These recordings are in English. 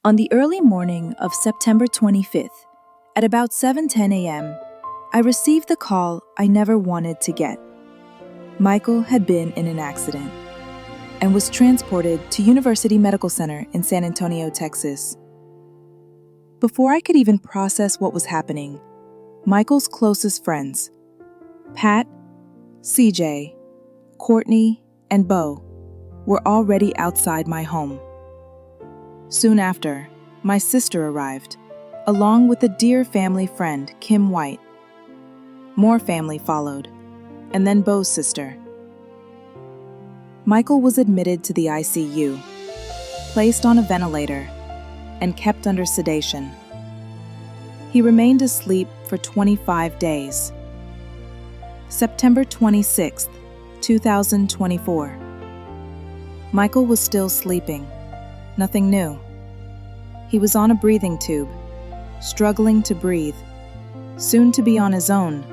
On the early morning of September 25th, at about 7:10 a.m., I received the call I never wanted to get. Michael had been in an accident and was transported to University Medical Center in San Antonio, Texas. Before I could even process what was happening, Michael's closest friends, Pat, CJ, Courtney, and Bo, were already outside my home. Soon after, my sister arrived, along with a dear family friend, Kim White. More family followed, and then Bo's sister. Michael was admitted to the ICU, placed on a ventilator, and kept under sedation. He remained asleep for 25 days. September 26, 2024. Michael was still sleeping. Nothing new. He was on a breathing tube, struggling to breathe, soon to be on his own,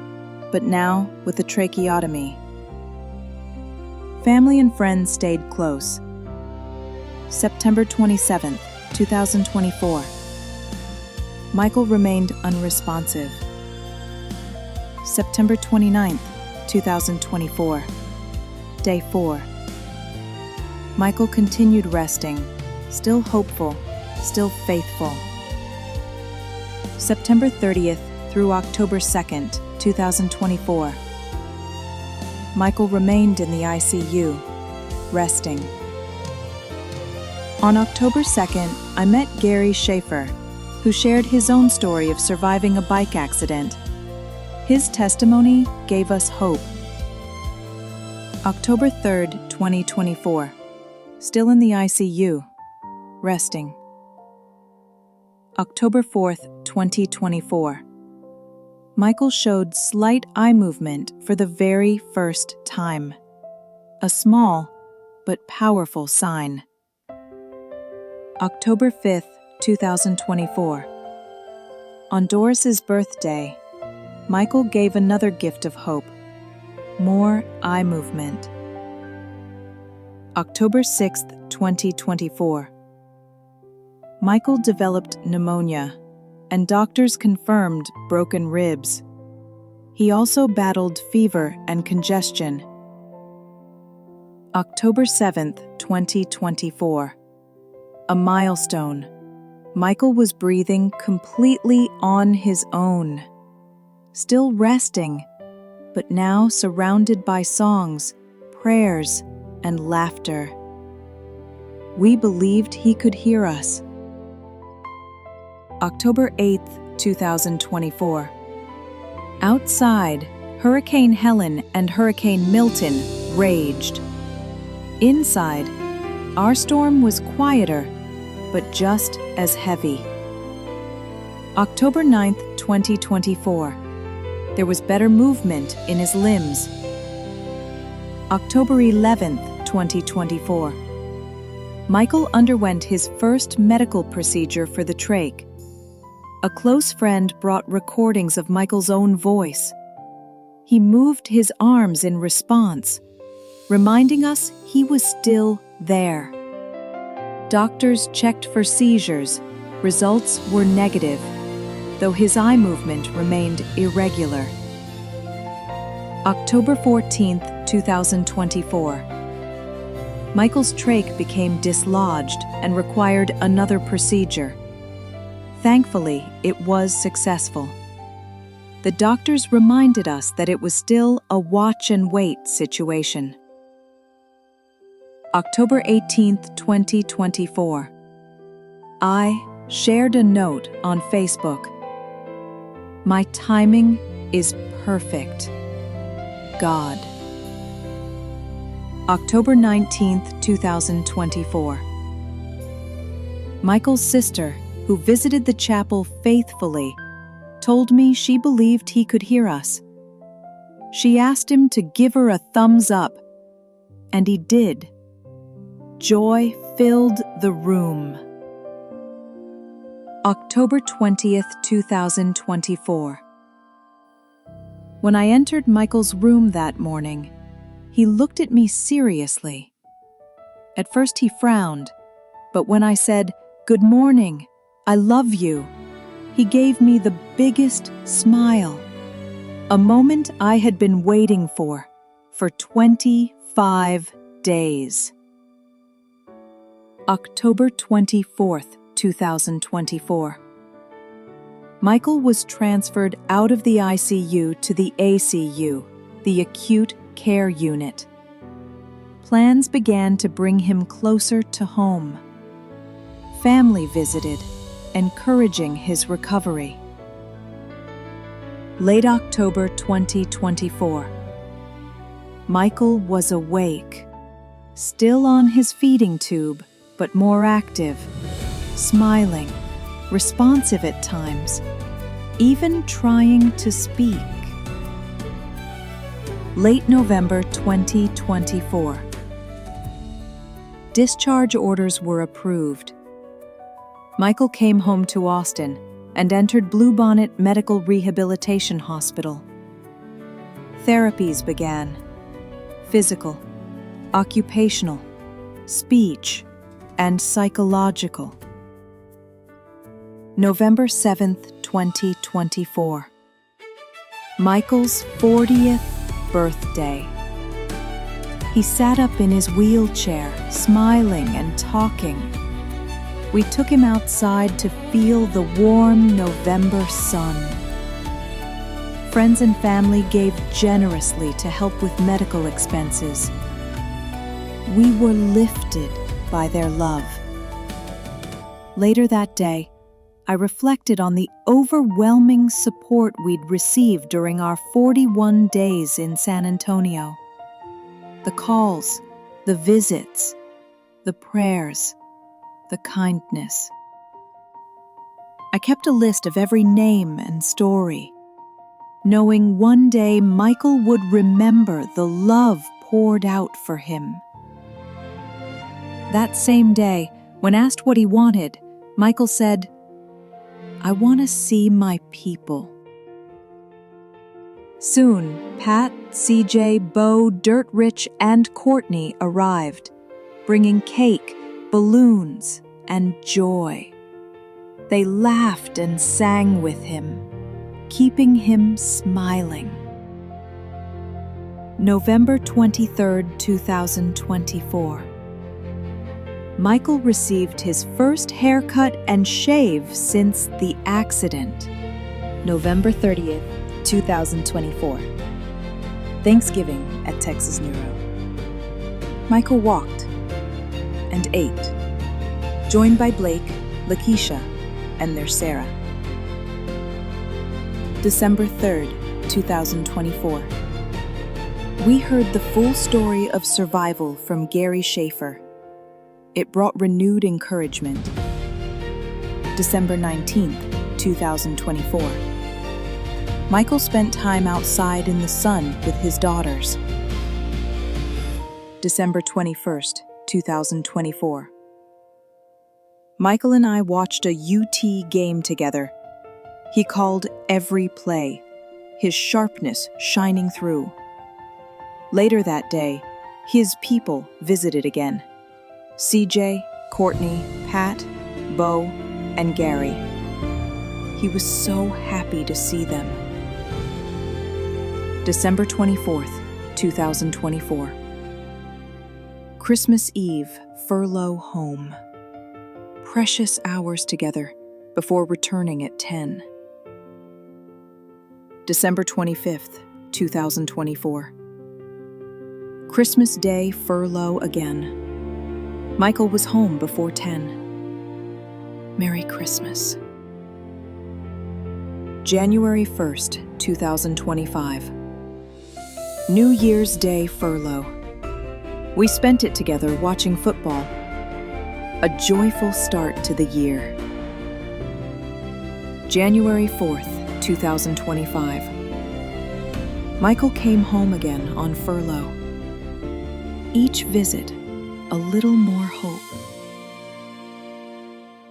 but now with a tracheotomy. Family and friends stayed close. September 27, 2024. Michael remained unresponsive. September 29, 2024. Day 4. Michael continued resting, still hopeful, still faithful. September 30th through October 2nd, 2024. Michael remained in the ICU, resting. On October 2nd, I met Gary Schaefer, who shared his own story of surviving a bike accident. His testimony gave us hope. October 3rd, 2024. Still in the ICU, resting. October 4th, 2024. Michael showed slight eye movement for the very first time. A small but powerful sign. October 5th, 2024. On Doris's birthday, Michael gave another gift of hope. More eye movement. October 6th, 2024. Michael developed pneumonia, and doctors confirmed broken ribs. He also battled fever and congestion. October 7th, 2024. A milestone. Michael was breathing completely on his own. Still resting, but now surrounded by songs, prayers, and laughter. We believed he could hear us. October 8th, 2024. Outside, Hurricane Helen and Hurricane Milton raged. Inside, our storm was quieter, but just as heavy. October 9th, 2024. There was better movement in his limbs. October 11th, 2024. Michael underwent his first medical procedure for the trach. A close friend brought recordings of Michael's own voice. He moved his arms in response, reminding us he was still there. Doctors checked for seizures. Results were negative, though his eye movement remained irregular. October 14th, 2024. Michael's trach became dislodged and required another procedure. Thankfully, it was successful. The doctors reminded us that it was still a watch-and-wait situation. October 18th, 2024. I shared a note on Facebook. My timing is perfect. God. October 19th, 2024. Michael's sister, who visited the chapel faithfully, told me she believed he could hear us. She asked him to give her a thumbs up, and he did. Joy filled the room. October 20th, 2024. When I entered Michael's room that morning, he looked at me seriously. At first he frowned, but when I said, "Good morning. I love you." He gave me the biggest smile. A moment I had been waiting for 25 days. October 24th, 2024. Michael was transferred out of the ICU to the ACU, the Acute Care Unit. Plans began to bring him closer to home. Family visited, encouraging his recovery. Late October 2024. Michael was awake, still on his feeding tube, but more active, smiling, responsive at times, even trying to speak. Late November 2024. Discharge orders were approved. Michael came home to Austin and entered Bluebonnet Medical Rehabilitation Hospital. Therapies began: physical, occupational, speech, and psychological. November 7th, 2024. Michael's 40th birthday. He sat up in his wheelchair, smiling and talking. We took him outside to feel the warm November sun. Friends and family gave generously to help with medical expenses. We were lifted by their love. Later that day, I reflected on the overwhelming support we'd received during our 41 days in San Antonio. The calls, the visits, the prayers, the kindness. I kept a list of every name and story, knowing one day Michael would remember the love poured out for him. That same day, when asked what he wanted, Michael said, "I want to see my people." Soon, Pat, CJ, Bo, Dirt Rich, and Courtney arrived, bringing cake, balloons, and joy. They laughed and sang with him, keeping him smiling. November 23rd, 2024. Michael received his first haircut and shave since the accident. November 30th, 2024. Thanksgiving at Texas Neuro. Michael walked and ate, joined by Blake, Lakeisha, and their Sarah. December 3rd, 2024. We heard the full story of survival from Gary Schaefer. It brought renewed encouragement. December 19th, 2024. Michael spent time outside in the sun with his daughters. December 21st, 2024. Michael and I watched a UT game together. He called every play, his sharpness shining through. Later that day, his people visited again. CJ, Courtney, Pat, Bo, and Gary. He was so happy to see them. December 24th, 2024. Christmas Eve, furlough home. Precious hours together before returning at 10. December 25th, 2024. Christmas Day, furlough again. Michael was home before 10. Merry Christmas. January 1st, 2025. New Year's Day furlough. We spent it together watching football. A joyful start to the year. January 4th, 2025. Michael came home again on furlough. Each visit, a little more hope.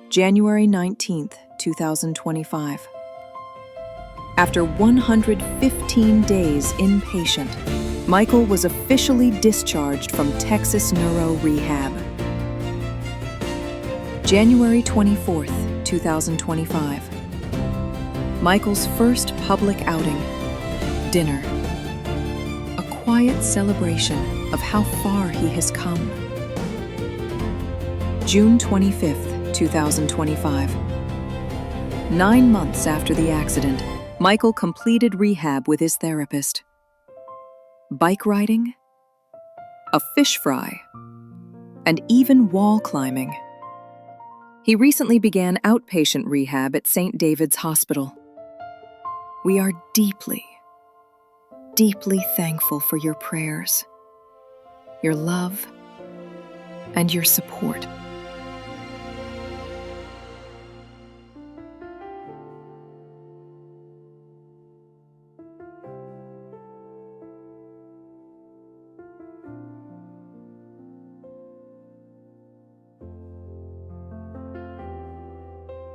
January 19th, 2025. After 115 days inpatient, Michael was officially discharged from Texas Neuro Rehab. January 24th, 2025. Michael's first public outing. Dinner. A quiet celebration of how far he has come. June 25th, 2025. 9 months after the accident, Michael completed rehab with his therapist. Bike riding, a fish fry, and even wall climbing. He recently began outpatient rehab at St. David's Hospital. We are deeply, deeply thankful for your prayers, your love, and your support.